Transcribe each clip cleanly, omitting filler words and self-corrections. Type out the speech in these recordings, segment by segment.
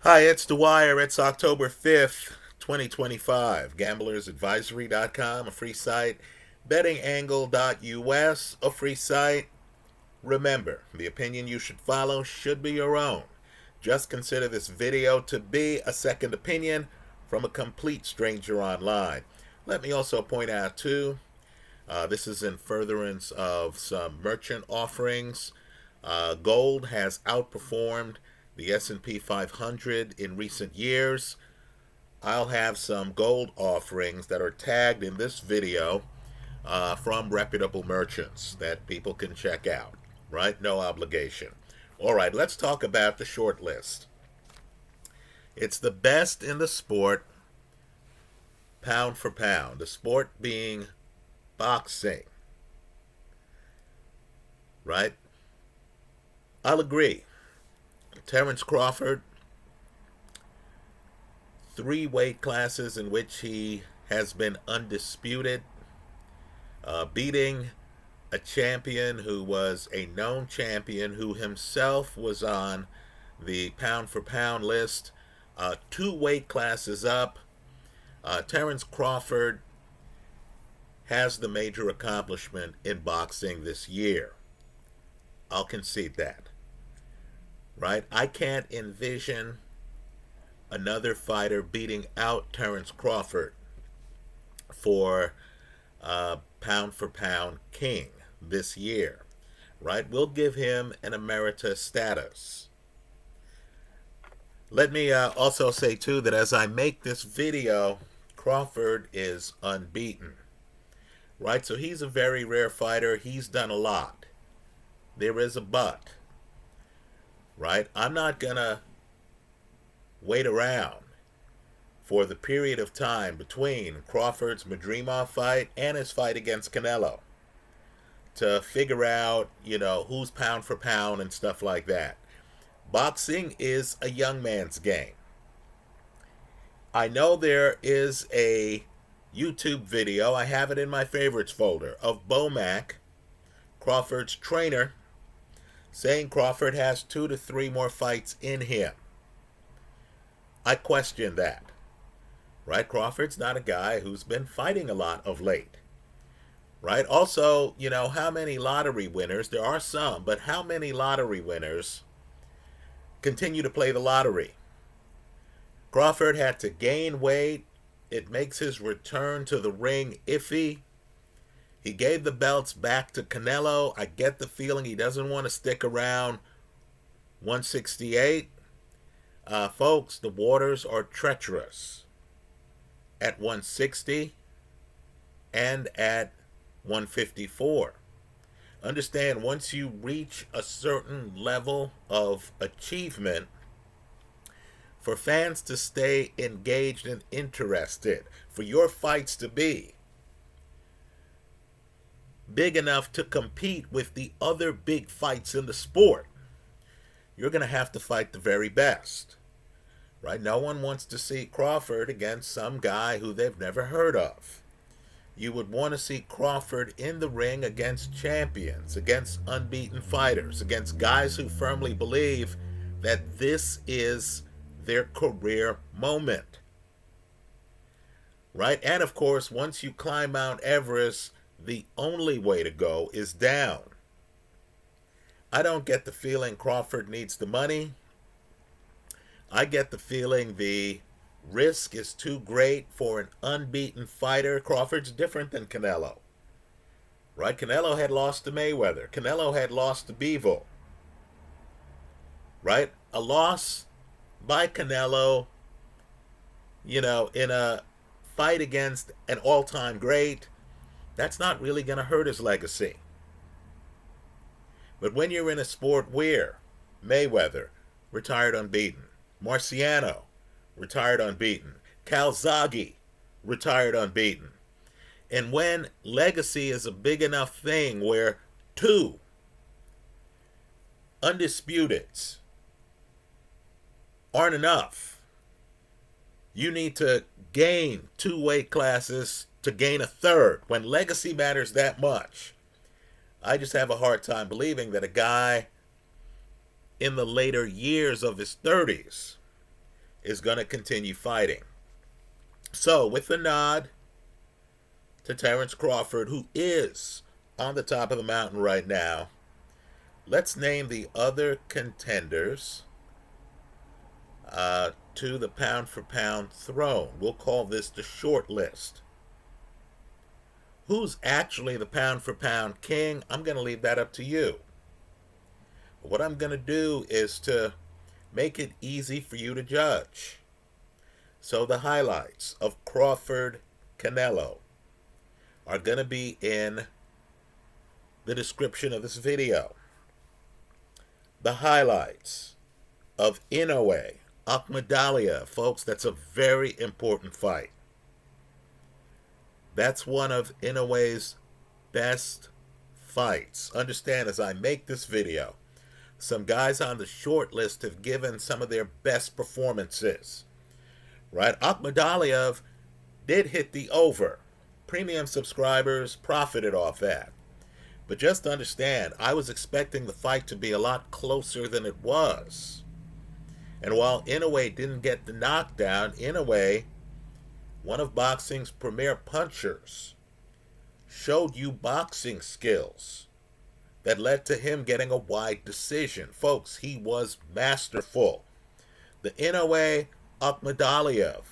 Hi, it's Dwyer. It's October 5th, 2025. GamblersAdvisory.com, a free site. BettingAngle.us, a free site. Remember, the opinion you should follow should be your own. Just consider this video to be a second opinion from a complete stranger online. Let me also point out, too, this is in furtherance of some merchant offerings. Gold has outperformed the S&P 500 in recent years. I'll have some gold offerings that are tagged in this video from reputable merchants that people can check out, right? No obligation. All right, let's talk about the short list. It's the best in the sport, pound for pound. The sport being boxing, right? I'll agree. Terence Crawford, 3 weight classes in which he has been undisputed, beating a champion who was a known champion who himself was on the pound for pound list, 2 weight classes up. Terence Crawford has the major accomplishment in boxing this year. I'll concede that. Right? I can't envision another fighter beating out Terence Crawford for pound for pound king this year. Right? We'll give him an emeritus status. Let me also say, too, that as I make this video, Crawford is unbeaten. Right? So he's a very rare fighter. He's done a lot. There is a but. Right? I'm not going to wait around for the period of time between Crawford's Madrimov fight and his fight against Canelo to figure out, who's pound for pound and stuff like that. Boxing is a young man's game. I know there is a YouTube video, I have it in my favorites folder, of Bomac, Crawford's trainer, saying Crawford has 2 to 3 more fights in him. I question that. Right? Crawford's not a guy who's been fighting a lot of late. Right? Also, how many lottery winners, there are some, but how many lottery winners continue to play the lottery? Crawford had to gain weight. It makes his return to the ring iffy. He gave the belts back to Canelo. I get the feeling he doesn't want to stick around 168. Folks, the waters are treacherous at 160 and at 154. Understand, once you reach a certain level of achievement, for fans to stay engaged and interested, for your fights to be big enough to compete with the other big fights in the sport, you're going to have to fight the very best. Right? No one wants to see Crawford against some guy who they've never heard of. You would want to see Crawford in the ring against champions, against unbeaten fighters, against guys who firmly believe that this is their career moment. Right? And of course, once you climb Mount Everest, the only way to go is down. I don't get the feeling Crawford needs the money. I get the feeling the risk is too great for an unbeaten fighter. Crawford's different than Canelo. Right? Canelo had lost to Mayweather. Canelo had lost to Bivol. Right? A loss by Canelo, in a fight against an all-time great, that's not really going to hurt his legacy. But when you're in a sport where Mayweather, retired unbeaten, Marciano, retired unbeaten, Calzaghe, retired unbeaten, and when legacy is a big enough thing where 2 undisputeds aren't enough, you need to gain 2 weight classes to gain a third. When legacy matters that much, I just have a hard time believing that a guy in the later years of his 30s is going to continue fighting. So, with a nod to Terence Crawford, who is on the top of the mountain right now, let's name the other contenders to the pound-for-pound throne. We'll call this the short list. Who's actually the pound-for-pound king? I'm going to leave that up to you. What I'm going to do is to make it easy for you to judge. So the highlights of Crawford Canelo are going to be in the description of this video. The highlights of Inoue Akhmadaliev, folks, that's a very important fight. That's one of Inoue's best fights. Understand, as I make this video, some guys on the short list have given some of their best performances. Right? Akhmadaliev did hit the over. Premium subscribers profited off that. But just understand, I was expecting the fight to be a lot closer than it was. And while Inoue didn't get the knockdown, Inoue, one of boxing's premier punchers, showed you boxing skills that led to him getting a wide decision. Folks, he was masterful. The Inoue Akhmadaliev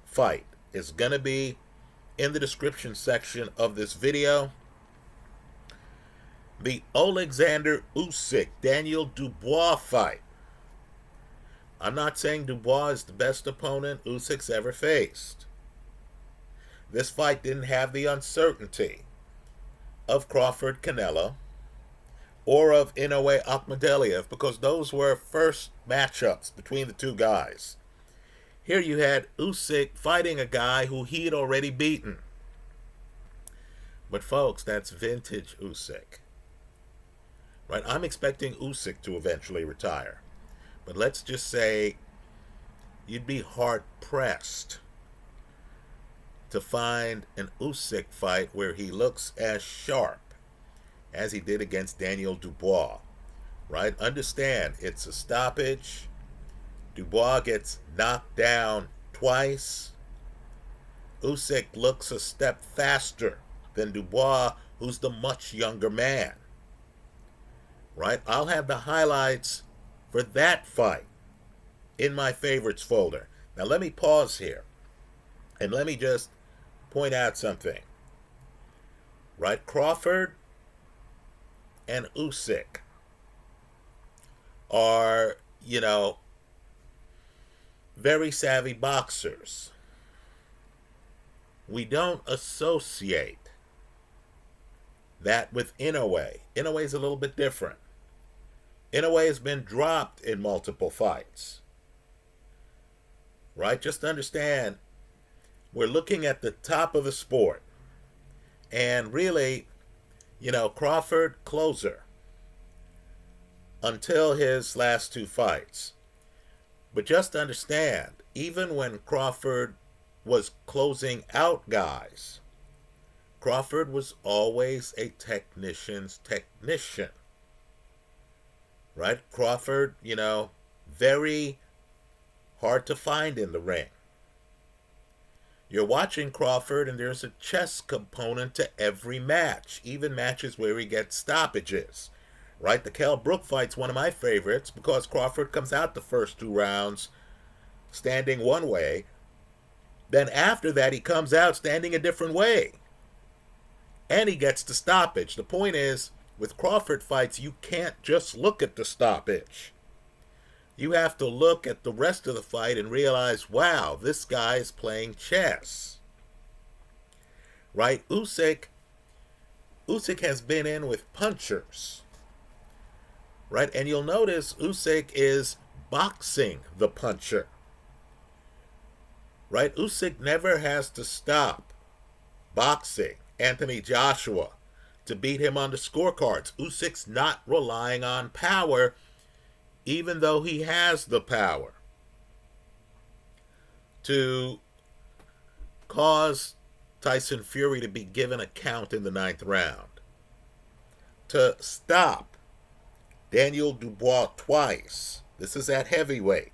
fight is going to be in the description section of this video. The Alexander Usyk Daniel Dubois fight. I'm not saying Dubois is the best opponent Usyk's ever faced. This fight didn't have the uncertainty of Crawford Canelo or of Inoue Akhmadaliev, because those were first matchups between the two guys. Here you had Usyk fighting a guy who he had already beaten. But folks, that's vintage Usyk. Right? I'm expecting Usyk to eventually retire. But let's just say you'd be hard-pressed to find an Usyk fight where he looks as sharp as he did against Daniel Dubois. Right? Understand, it's a stoppage. Dubois gets knocked down twice. Usyk looks a step faster than Dubois, who's the much younger man. Right? I'll have the highlights for that fight in my favorites folder. Now let me pause here and let me just point out something. Right? Crawford and Usyk are, very savvy boxers. We don't associate that with Inoue. Inoue is a little bit different. Inoue has been dropped in multiple fights. Right? Just understand, we're looking at the top of the sport. And really, Crawford, closer until his last two fights. But just understand, even when Crawford was closing out guys, Crawford was always a technician's technician. Right? Crawford, very hard to find in the ring. You're watching Crawford, and there's a chess component to every match, even matches where he gets stoppages. Right? The Kell Brook fight's one of my favorites because Crawford comes out the first two rounds standing one way. Then after that, he comes out standing a different way. And he gets the stoppage. The point is, with Crawford fights, you can't just look at the stoppage. You have to look at the rest of the fight and realize, wow, this guy is playing chess. Right? Usyk has been in with punchers. Right? And you'll notice Usyk is boxing the puncher. Right? Usyk never has to stop boxing Anthony Joshua to beat him on the scorecards. Usyk's not relying on power, even though he has the power to cause Tyson Fury to be given a count in the 9th round, to stop Daniel Dubois twice. This is at heavyweight.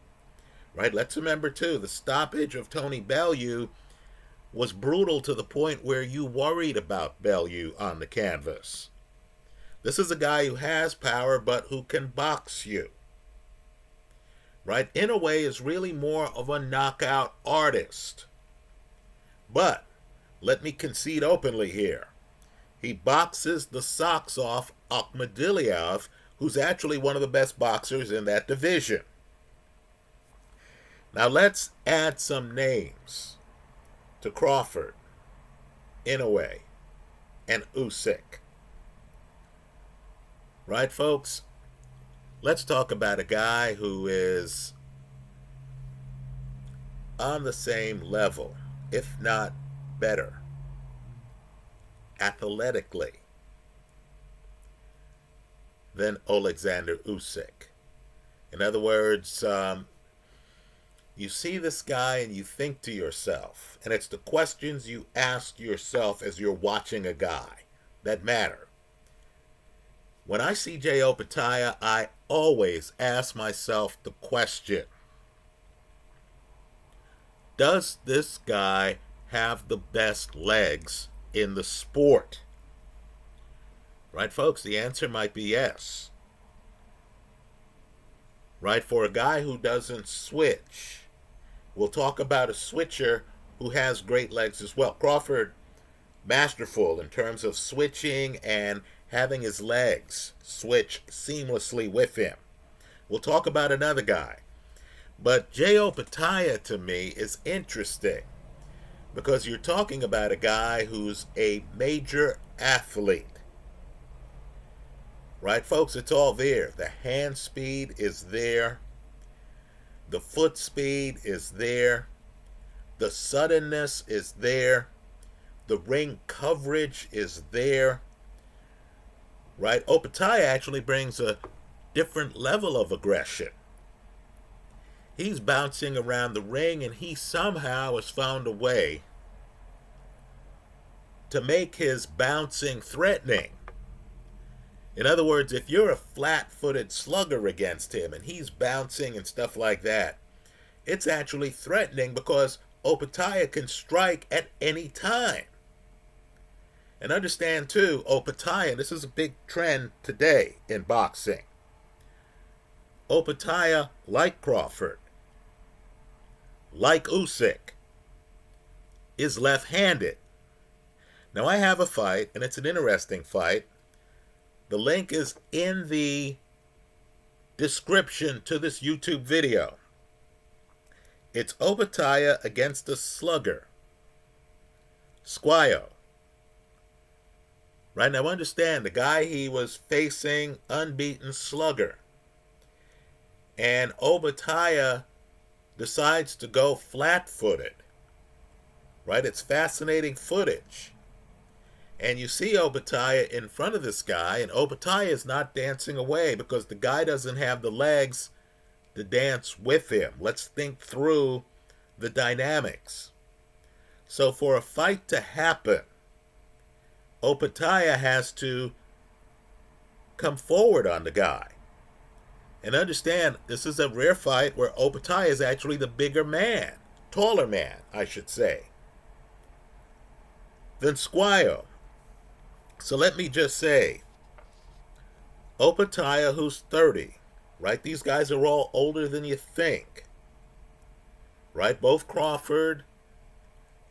right? Let's remember, too, the stoppage of Tony Bellew was brutal to the point where you worried about Bellew on the canvas. This is a guy who has power, but who can box you, right? Inoue is really more of a knockout artist. But let me concede openly here. He boxes the socks off Akhmadiliev, who's actually one of the best boxers in that division. Now let's add some names to Crawford, Inoue, and Usyk. Right, folks? Let's talk about a guy who is on the same level, if not better, athletically, than Alexander Usyk. In other words, you see this guy and you think to yourself, and it's the questions you ask yourself as you're watching a guy that matter. When I see Jay Opetaia, I always ask myself the question, does this guy have the best legs in the sport? Right, folks? The answer might be yes. Right? For a guy who doesn't switch, we'll talk about a switcher who has great legs as well. Crawford, masterful in terms of switching and having his legs switch seamlessly with him. We'll talk about another guy. But Jay Opetaia, to me, is interesting because you're talking about a guy who's a major athlete. Right, folks? It's all there. The hand speed is there. The foot speed is there. The suddenness is there. The ring coverage is there. Right? Opetaia actually brings a different level of aggression. He's bouncing around the ring, and he somehow has found a way to make his bouncing threatening. In other words, if you're a flat-footed slugger against him and he's bouncing and stuff like that, it's actually threatening because Opetaia can strike at any time. And understand, too, Opetaia, this is a big trend today in boxing. Opetaia, like Crawford, like Usyk, is left-handed. Now, I have a fight, and it's an interesting fight. The link is in the description to this YouTube video. It's Opetaia against a slugger, Squio. Right, now understand, the guy he was facing, unbeaten slugger. And Opetaia decides to go flat-footed. Right, it's fascinating footage. And you see Opetaia in front of this guy, and Opetaia is not dancing away because the guy doesn't have the legs to dance with him. Let's think through the dynamics. So for a fight to happen, Opetaia has to come forward on the guy. And understand, this is a rare fight where Opetaia is actually the bigger man, taller man, I should say, than Squio. So let me just say, Opetaia, who's 30, right? These guys are all older than you think, right? Both Crawford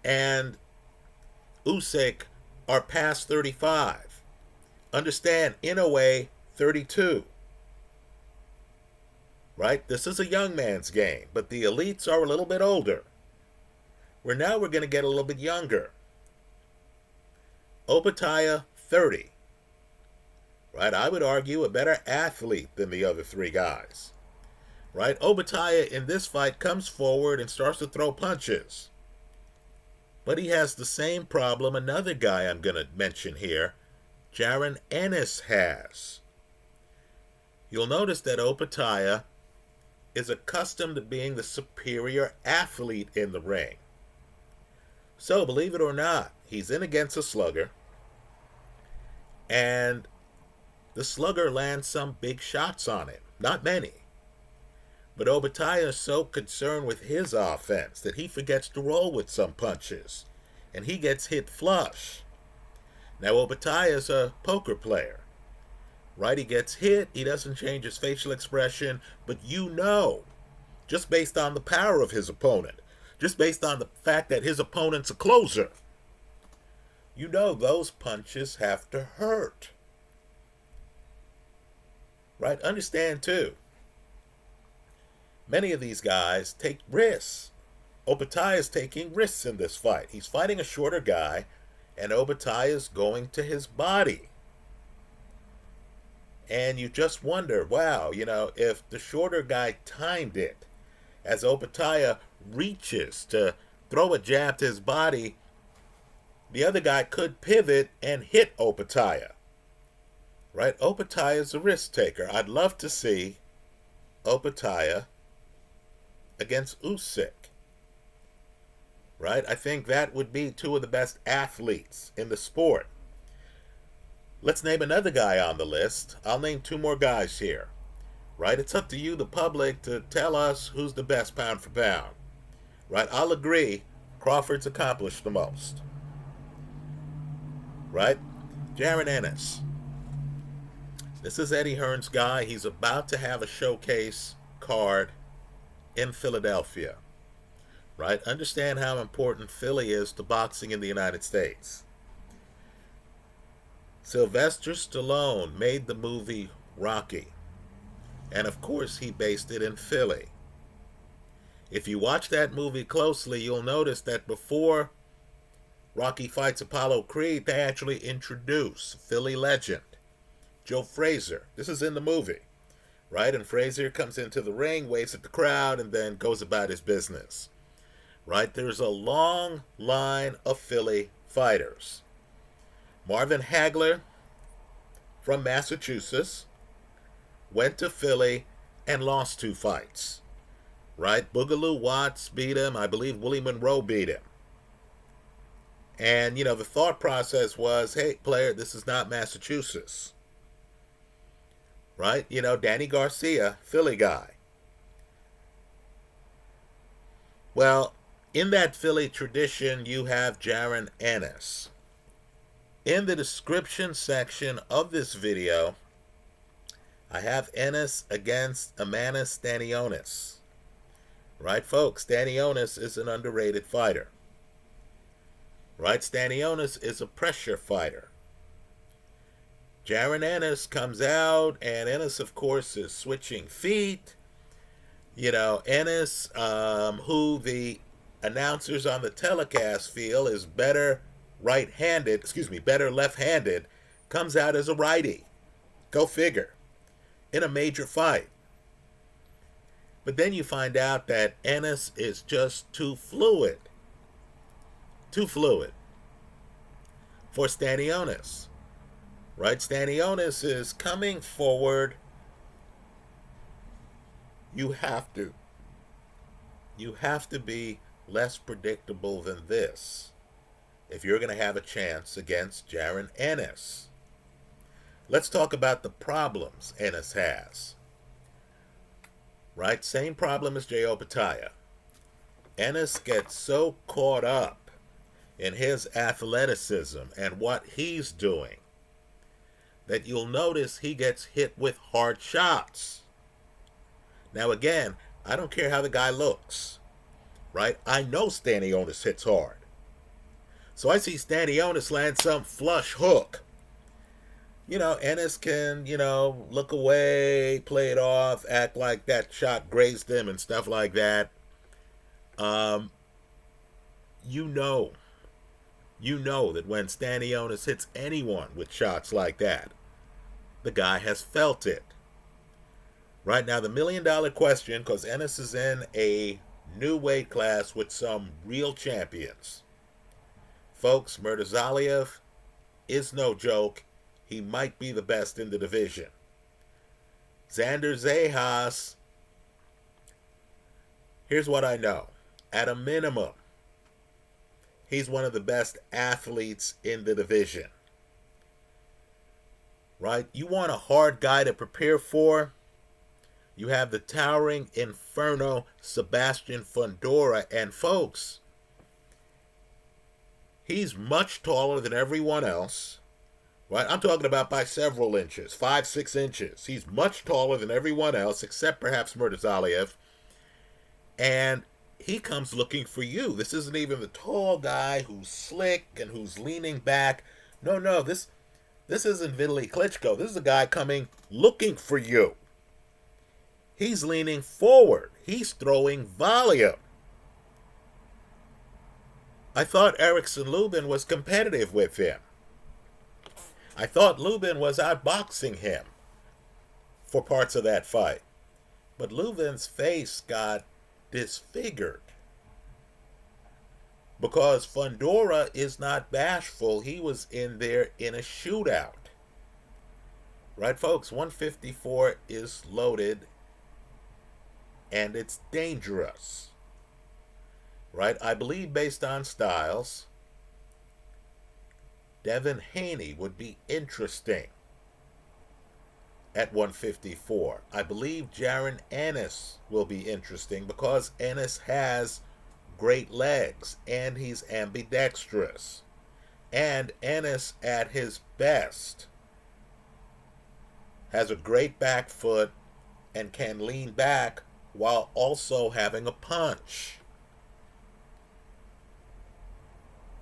and Usyk are past 35. Understand, Inoue, 32. Right? This is a young man's game, but the elites are a little bit older. Where now we're going to get a little bit younger. Opetaia, 30. Right? I would argue a better athlete than the other three guys. Right? Opetaia in this fight comes forward and starts to throw punches. But he has the same problem another guy I'm going to mention here, Jaron Ennis, has. You'll notice that Opetaia is accustomed to being the superior athlete in the ring. So, believe it or not, he's in against a slugger, and the slugger lands some big shots on him. Not many. But Obadiah is so concerned with his offense that he forgets to roll with some punches. And he gets hit flush. Now, Obadiah is a poker player, right? He gets hit. He doesn't change his facial expression. But you know, just based on the power of his opponent, just based on the fact that his opponent's a closer, you know those punches have to hurt. Right? Understand, too, many of these guys take risks. Obadiah is taking risks in this fight. He's fighting a shorter guy, and Obadiah is going to his body. And you just wonder, wow, if the shorter guy timed it, as Obadiah reaches to throw a jab to his body, the other guy could pivot and hit Obadiah. Right? Obadiah is a risk taker. I'd love to see Obadiah against Usyk. Right? I think that would be two of the best athletes in the sport. Let's name another guy on the list. I'll name two more guys here. Right? It's up to you, the public, to tell us who's the best pound for pound. Right? I'll agree Crawford's accomplished the most. Right? Jaron Ennis. This is Eddie Hearn's guy. He's about to have a showcase card in Philadelphia. Right? Understand how important Philly is to boxing in the United States. Sylvester Stallone made the movie Rocky. And of course, he based it in Philly. If you watch that movie closely, you'll notice that before Rocky fights Apollo Creed, they actually introduce Philly legend Joe Frazier. This is in the movie, right? And Frazier comes into the ring, waves at the crowd, and then goes about his business, right? There's a long line of Philly fighters. Marvin Hagler from Massachusetts went to Philly and lost 2 fights, right? Boogaloo Watts beat him. I believe Willie Monroe beat him. And, the thought process was, hey, player, this is not Massachusetts. Right? Danny Garcia, Philly guy. Well, in that Philly tradition, you have Jaron Ennis. In the description section of this video, I have Ennis against Amanis Stanionis. Right, folks? Stanionis is an underrated fighter. Right? Stanionis is a pressure fighter. Jaron Ennis comes out, and Ennis, of course, is switching feet. Ennis, who the announcers on the telecast feel is better left-handed, comes out as a righty. Go figure. In a major fight. But then you find out that Ennis is just too fluid. Too fluid for Stanionis. Right? Stanionis is coming forward. You have to be less predictable than this if you're going to have a chance against Jaron Ennis. Let's talk about the problems Ennis has. Right? Same problem as Jay Obadiah. Ennis gets so caught up in his athleticism and what he's doing that you'll notice he gets hit with hard shots. Now again, I don't care how the guy looks. Right? I know Stanionis hits hard. So I see Stanionis land some flush hook. Ennis can, look away, play it off, act like that shot grazed him and stuff like that. You know that when Stanionis hits anyone with shots like that, the guy has felt it. Right now, the $1 million question, because Ennis is in a new weight class with some real champions. Folks, Murtazaliev is no joke. He might be the best in the division. Xander Zayas, here's what I know. At a minimum, he's one of the best athletes in the division. Right? You want a hard guy to prepare for? You have the towering inferno Sebastian Fundora. And folks, he's much taller than everyone else. Right? I'm talking about by several inches, 5, 6 inches. He's much taller than everyone else, except perhaps Murtazaliev. And he comes looking for you. This isn't even the tall guy who's slick and who's leaning back. No, this isn't Vitaly Klitschko. This is a guy coming looking for you. He's leaning forward. He's throwing volume. I thought Erickson Lubin was competitive with him. I thought Lubin was outboxing him for parts of that fight. But Lubin's face got disfigured because Fundora is not bashful. He was in there in a shootout. Right, folks? 154 is loaded and it's dangerous. Right? I believe based on styles, Devin Haney would be interesting at 154. I believe Jaron Ennis will be interesting because Ennis has great legs and he's ambidextrous. And Ennis at his best has a great back foot and can lean back while also having a punch.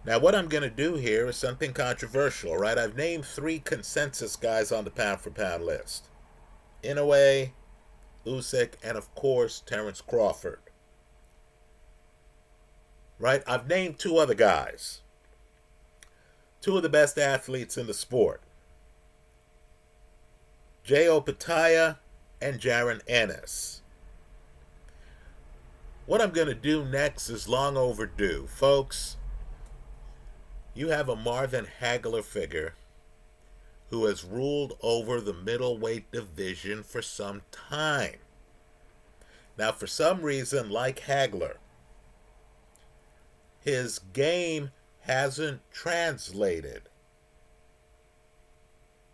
Now, what I'm going to do here is something controversial, right? I've named 3 consensus guys on the pound-for-pound list. Inoue, Usyk, and of course, Terence Crawford. Right? I've named 2 other guys. 2 of the best athletes in the sport. J.O. Pataya and Jaron Ennis. What I'm going to do next is long overdue. Folks, you have a Marvin Hagler figure who has ruled over the middleweight division for some time. Now, for some reason, like Hagler, his game hasn't translated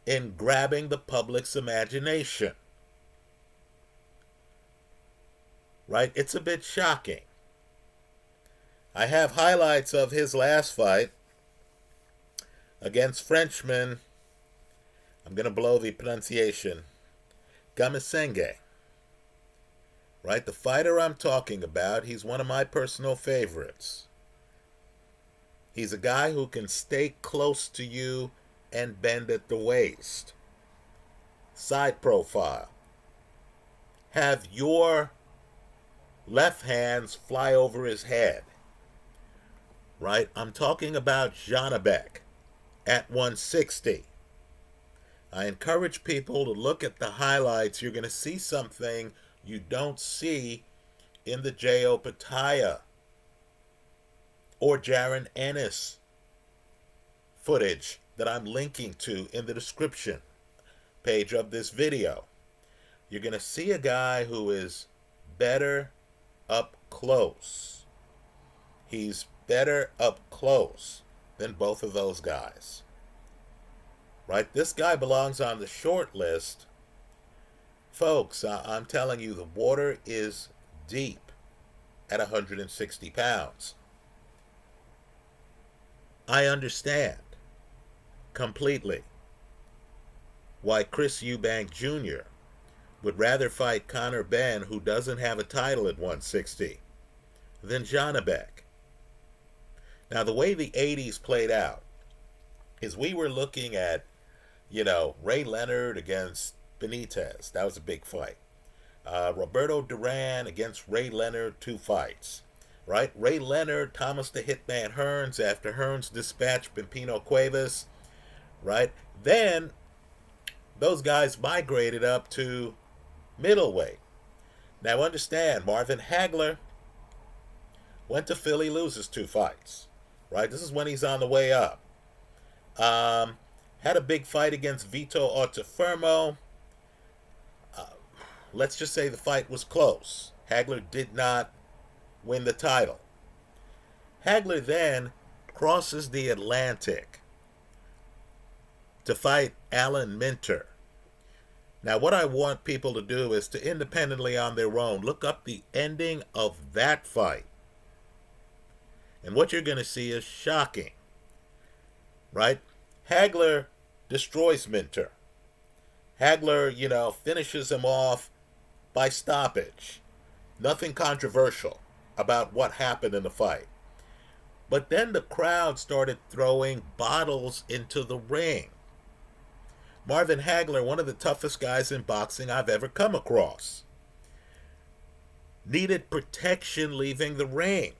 in grabbing the public's imagination. Right? It's a bit shocking. I have highlights of his last fight against Frenchman, I'm going to blow the pronunciation, Gamisenge. Right? The fighter I'm talking about, he's one of my personal favorites. He's a guy who can stay close to you and bend at the waist. Side profile. Have your left hands fly over his head. Right? I'm talking about Janabek at 160. I encourage people to look at the highlights. You're going to see something you don't see in the J.O. Pataya or Jaron Ennis footage that I'm linking to in the description page of this video. You're going to see a guy who is better up close. He's better up close than both of those guys. Right? This guy belongs on the short list. Folks, I'm telling you, the water is deep at 160 pounds. I understand completely why Chris Eubank Jr. would rather fight Conor Benn, who doesn't have a title at 160, than Janabek. Now, the way the 80s played out is we were looking at, Ray Leonard against Benitez. That was a big fight. Roberto Duran against Ray Leonard, 2 fights. Right? Ray Leonard, Thomas the Hitman Hearns after Hearns dispatched Pimpino Cuevas. Right? Then, those guys migrated up to middleweight. Now, understand, Marvin Hagler went to Philly, loses 2 fights. Right? This is when he's on the way up. Had a big fight against Vito Ortifermo. Let's just say the fight was close. Hagler did not win the title. Hagler then crosses the Atlantic to fight Alan Minter. Now, what I want people to do is to independently on their own look up the ending of that fight. And what you're going to see is shocking, right? Hagler destroys Minter. Hagler, finishes him off by stoppage. Nothing controversial about what happened in the fight. But then the crowd started throwing bottles into the ring. Marvin Hagler, one of the toughest guys in boxing I've ever come across, needed protection leaving the ring.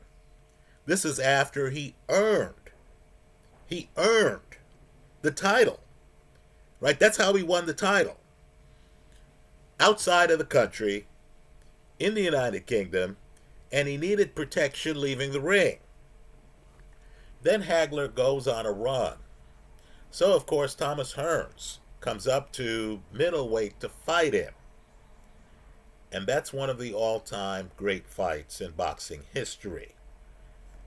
This is after he earned the title, right? That's how he won the title. Outside of the country, in the United Kingdom, and he needed protection leaving the ring. Then Hagler goes on a run. So, of course, Thomas Hearns comes up to middleweight to fight him. And that's one of the all-time great fights in boxing history.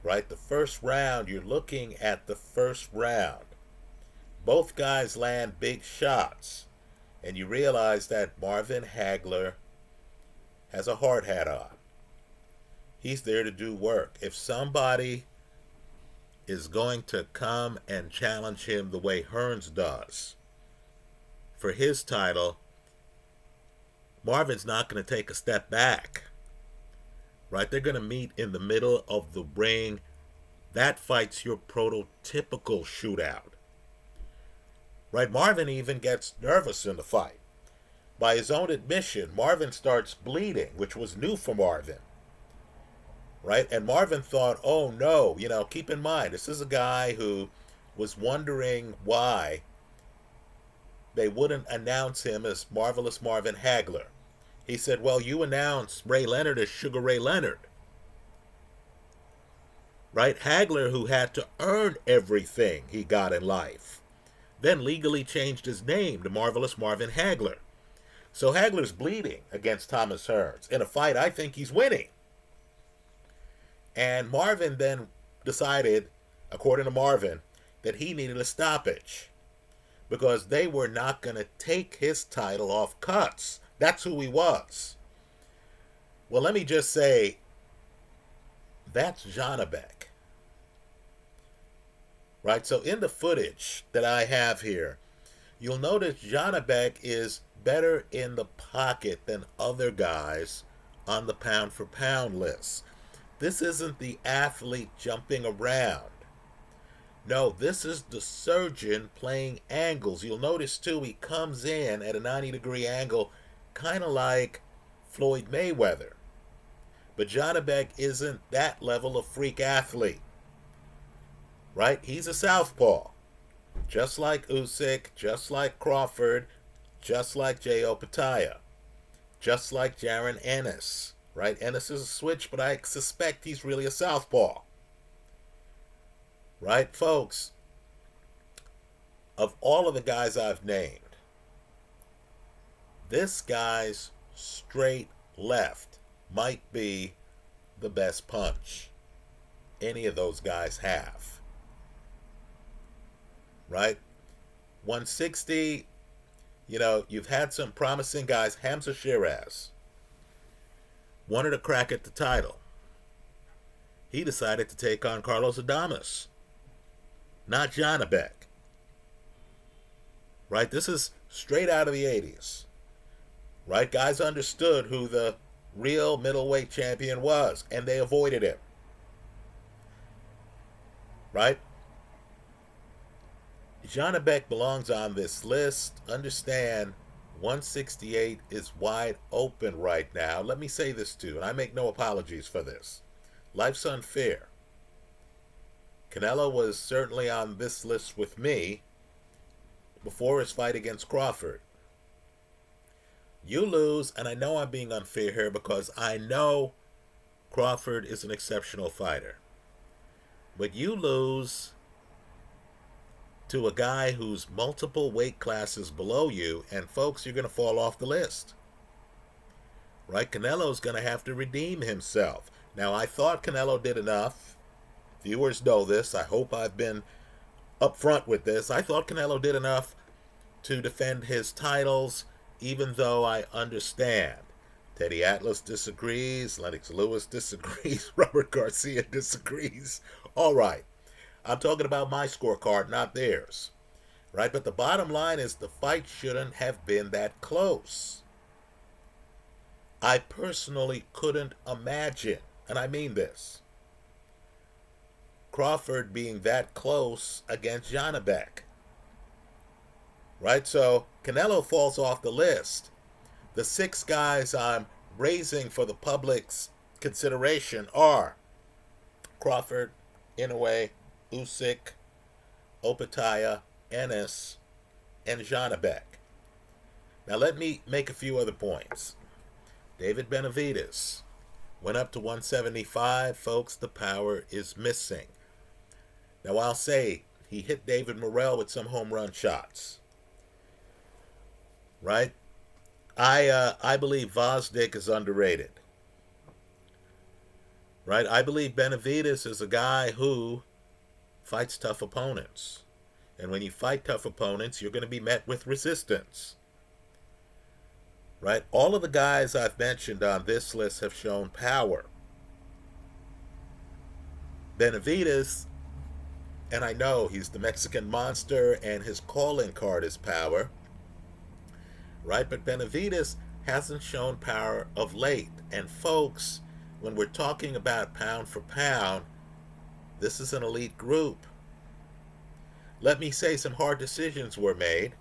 Right? The first round, you're looking at the first round. Both guys land big shots. And you realize that Marvin Hagler has a hard hat on. He's there to do work. If somebody is going to come and challenge him the way Hearns does for his title, Marvin's not going to take a step back. Right? They're going to meet in the middle of the ring. That fight's your prototypical shootout. Right? Marvin even gets nervous in the fight. By his own admission, Marvin starts bleeding, which was new for Marvin. Right? And Marvin thought, oh no, keep in mind, this is a guy who was wondering why they wouldn't announce him as Marvelous Marvin Hagler. He said, well, you announced Ray Leonard as Sugar Ray Leonard. Right? Hagler, who had to earn everything he got in life, then legally changed his name to Marvelous Marvin Hagler. So Hagler's bleeding against Thomas Hearns in a fight I think he's winning. And Marvin then decided, according to Marvin, that he needed a stoppage because they were not going to take his title off cuts. That's who he was. Well, let me just say, that's Janabek. Right? So in the footage that I have here, you'll notice Janabek is better in the pocket than other guys on the pound-for-pound list. This isn't the athlete jumping around. No, this is the surgeon playing angles. You'll notice, too, he comes in at a 90-degree angle, kind of like Floyd Mayweather. But Janabek isn't that level of freak athlete. Right? He's a southpaw. Just like Usyk, just like Crawford, just like J.O. Pataya, just like Jaron Ennis. Right? Ennis is a switch, but I suspect he's really a southpaw. Right, folks? Of all of the guys I've named, this guy's straight left might be the best punch any of those guys have. Right? 160, you've had some promising guys. Hamza Shiraz wanted a crack at the title. He decided to take on Carlos Adames, not Janabek. Right? This is straight out of the 80s. Right? Guys understood who the real middleweight champion was, and they avoided him. Right? Janabek belongs on this list. Understand, 168 is wide open right now. Let me say this too, and I make no apologies for this. Life's unfair. Canelo was certainly on this list with me before his fight against Crawford. You lose, and I know I'm being unfair here because I know Crawford is an exceptional fighter. But you lose to a guy who's multiple weight classes below you, and folks, you're going to fall off the list. Right? Canelo's going to have to redeem himself. Now, I thought Canelo did enough. Viewers know this. I hope I've been upfront with this. I thought Canelo did enough to defend his titles even though I understand Teddy Atlas disagrees, Lennox Lewis disagrees, Robert Garcia disagrees. All right, I'm talking about my scorecard, not theirs. Right? But the bottom line is the fight shouldn't have been that close. I personally couldn't imagine, and I mean this, Crawford being that close against Janibek. Right? So Canelo falls off the list. The 6 guys I'm raising for the public's consideration are Crawford, Inoue, Usyk, Opetaya, Ennis, and Janibek. Now let me make a few other points. David Benavidez went up to 175. Folks, the power is missing. Now I'll say he hit David Morrell with some home run shots. Right? I believe Vosdick is underrated. Right? I believe Benavidez is a guy who fights tough opponents. And when you fight tough opponents, you're going to be met with resistance. Right? All of the guys I've mentioned on this list have shown power. Benavidez, and I know he's the Mexican monster and his calling card is power. Right? But Benavidez hasn't shown power of late. And folks, when we're talking about pound for pound, this is an elite group. Let me say some hard decisions were made.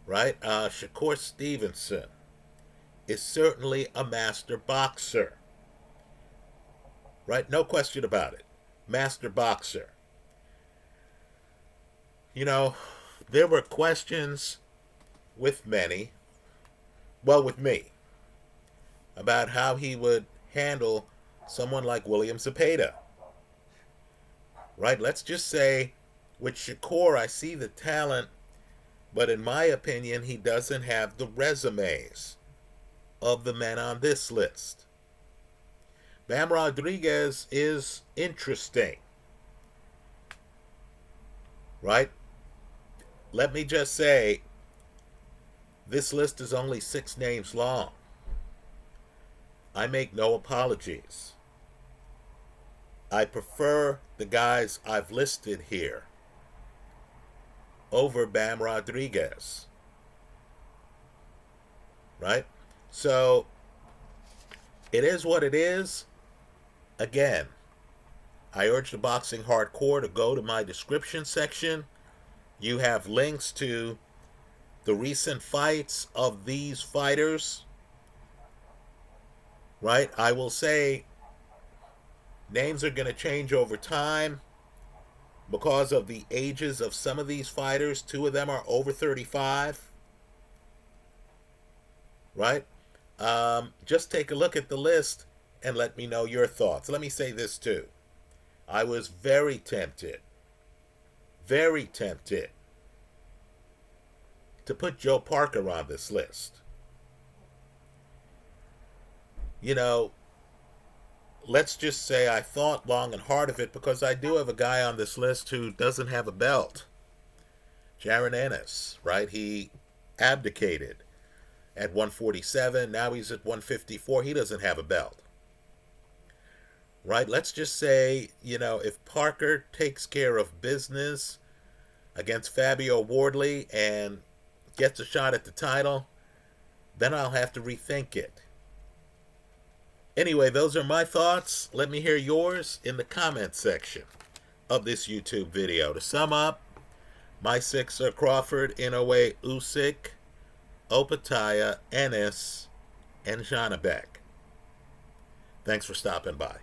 Right? Shakur Stevenson is certainly a master boxer. Right? No question about it. Master boxer. You know, there were questions with many, well, with me, about how he would handle someone like William Zepeda. Right? Let's just say with Shakur, I see the talent, but in my opinion, he doesn't have the resumes of the men on this list. Bam Rodriguez is interesting. Right? Let me just say, this list is only 6 names long. I make no apologies. I prefer the guys I've listed here over Bam Rodriguez. Right? So, it is what it is. Again, I urge the boxing hardcore to go to my description section. You have links to the recent fights of these fighters. Right? I will say names are going to change over time because of the ages of some of these fighters. 2 of them are over 35. Right? Just take a look at the list and let me know your thoughts. Let me say this too. I was very tempted to put Joe Parker on this list. You know, let's just say I thought long and hard of it because I do have a guy on this list who doesn't have a belt. Jaron Ennis, right? He abdicated at 147. Now he's at 154. He doesn't have a belt. Right? Let's just say, you know, if Parker takes care of business against Fabio Wardley and gets a shot at the title, then I'll have to rethink it. Anyway, those are my thoughts. Let me hear yours in the comments section of this YouTube video. To sum up, my 6 are Crawford, Inoue, Usyk, Opetaya, Ennis, and Janibek. Thanks for stopping by.